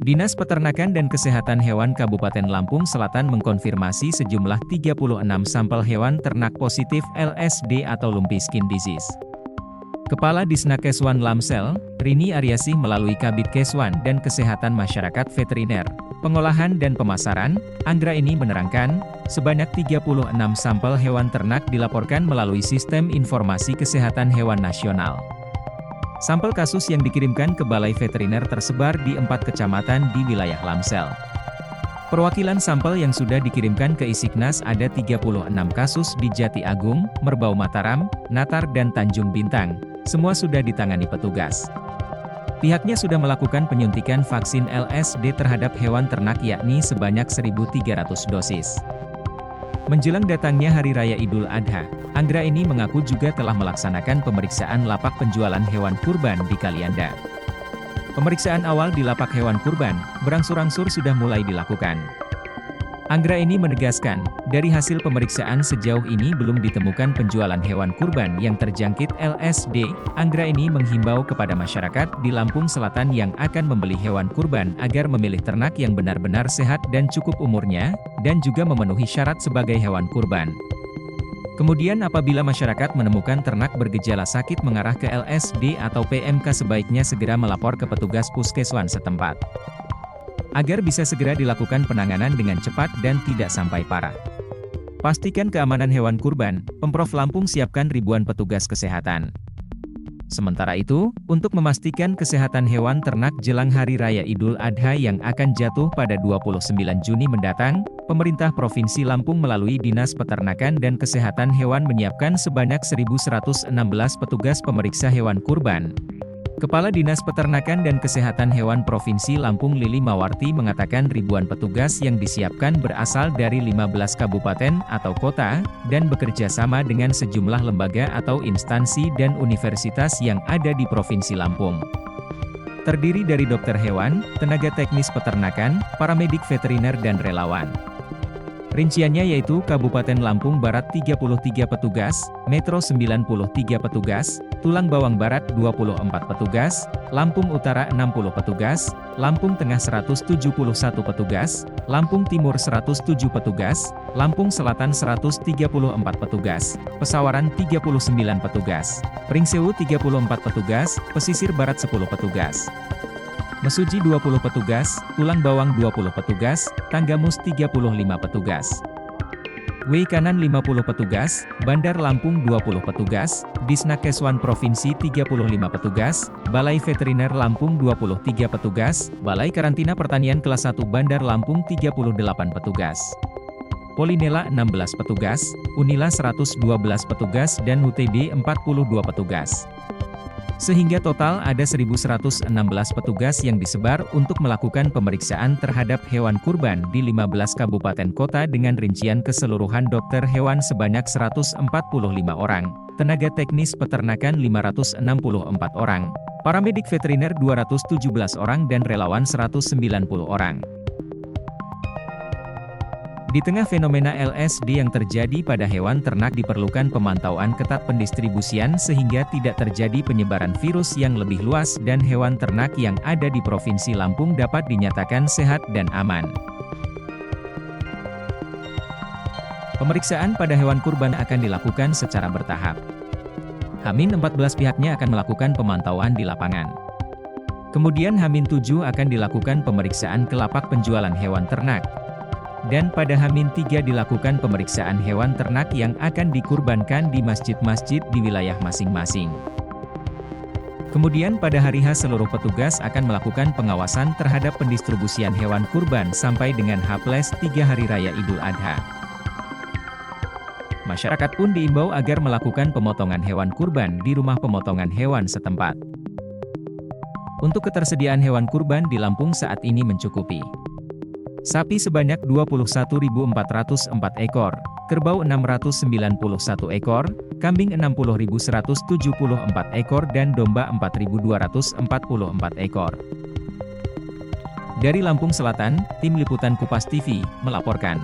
Dinas Peternakan dan Kesehatan Hewan Kabupaten Lampung Selatan mengkonfirmasi sejumlah 36 sampel hewan ternak positif LSD atau Lumpy Skin Disease. Kepala Disnakeswan Lamsel, Rini Aryasih melalui Kabid Keswan dan Kesehatan Masyarakat Veteriner, Pengolahan dan Pemasaran, Anggra ini menerangkan, sebanyak 36 sampel hewan ternak dilaporkan melalui Sistem Informasi Kesehatan Hewan Nasional. Sampel kasus yang dikirimkan ke Balai Veteriner tersebar di 4 kecamatan di wilayah Lamsel. Perwakilan sampel yang sudah dikirimkan ke Isiknas ada 36 kasus di Jati Agung, Merbau Mataram, Natar dan Tanjung Bintang. Semua sudah ditangani petugas. Pihaknya sudah melakukan penyuntikan vaksin LSD terhadap hewan ternak yakni sebanyak 1.300 dosis. Menjelang datangnya Hari Raya Idul Adha, Anggra ini mengaku juga telah melaksanakan pemeriksaan lapak penjualan hewan kurban di Kalianda. Pemeriksaan awal di lapak hewan kurban, berangsur-angsur sudah mulai dilakukan. Anggra ini menegaskan, dari hasil pemeriksaan sejauh ini belum ditemukan penjualan hewan kurban yang terjangkit LSD. Anggra ini menghimbau kepada masyarakat di Lampung Selatan yang akan membeli hewan kurban agar memilih ternak yang benar-benar sehat dan cukup umurnya, dan juga memenuhi syarat sebagai hewan kurban. Kemudian apabila masyarakat menemukan ternak bergejala sakit mengarah ke LSD atau PMK sebaiknya segera melapor ke petugas puskeswan setempat, agar bisa segera dilakukan penanganan dengan cepat dan tidak sampai parah. Pastikan keamanan hewan kurban, Pemprov Lampung siapkan ribuan petugas kesehatan. Sementara itu, untuk memastikan kesehatan hewan ternak jelang Hari Raya Idul Adha yang akan jatuh pada 29 Juni mendatang, Pemerintah Provinsi Lampung melalui Dinas Peternakan dan Kesehatan Hewan menyiapkan sebanyak 1.116 petugas pemeriksa hewan kurban. Kepala Dinas Peternakan dan Kesehatan Hewan Provinsi Lampung Lili Mawarti mengatakan ribuan petugas yang disiapkan berasal dari 15 kabupaten atau kota, dan bekerja sama dengan sejumlah lembaga atau instansi dan universitas yang ada di Provinsi Lampung. Terdiri dari dokter hewan, tenaga teknis peternakan, paramedik veteriner dan relawan. Rinciannya yaitu Kabupaten Lampung Barat 33 petugas, Metro 93 petugas, Tulang Bawang Barat 24 petugas, Lampung Utara 60 petugas, Lampung Tengah 171 petugas, Lampung Timur 107 petugas, Lampung Selatan 134 petugas, Pesawaran 39 petugas, Pringsewu 34 petugas, Pesisir Barat 10 petugas, Mesuji 20 petugas, Tulang Bawang 20 petugas, Tanggamus 35 petugas, W Kanan 50 petugas, Bandar Lampung 20 petugas, Disnakeswan Provinsi 35 petugas, Balai Veteriner Lampung 23 petugas, Balai Karantina Pertanian Kelas 1 Bandar Lampung 38 petugas, Polinela 16 petugas, Unila 112 petugas dan UTB 42 petugas. Sehingga total ada 1.116 petugas yang disebar untuk melakukan pemeriksaan terhadap hewan kurban di 15 kabupaten kota dengan rincian keseluruhan dokter hewan sebanyak 145 orang, tenaga teknis peternakan 564 orang, paramedik veteriner 217 orang dan relawan 190 orang. Di tengah fenomena LSD yang terjadi pada hewan ternak diperlukan pemantauan ketat pendistribusian sehingga tidak terjadi penyebaran virus yang lebih luas dan hewan ternak yang ada di Provinsi Lampung dapat dinyatakan sehat dan aman. Pemeriksaan pada hewan kurban akan dilakukan secara bertahap. H-14 pihaknya akan melakukan pemantauan di lapangan. Kemudian H-7 akan dilakukan pemeriksaan ke lapak penjualan hewan ternak. Dan pada H-3 dilakukan pemeriksaan hewan ternak yang akan dikurbankan di masjid-masjid di wilayah masing-masing. Kemudian pada hari H seluruh petugas akan melakukan pengawasan terhadap pendistribusian hewan kurban sampai dengan H+3 Hari Raya Idul Adha. Masyarakat pun diimbau agar melakukan pemotongan hewan kurban di rumah pemotongan hewan setempat. Untuk ketersediaan hewan kurban di Lampung saat ini mencukupi. Sapi sebanyak 21.404 ekor, kerbau 691 ekor, kambing 60.174 ekor dan domba 4.244 ekor. Dari Lampung Selatan, Tim Liputan Kupas TV melaporkan.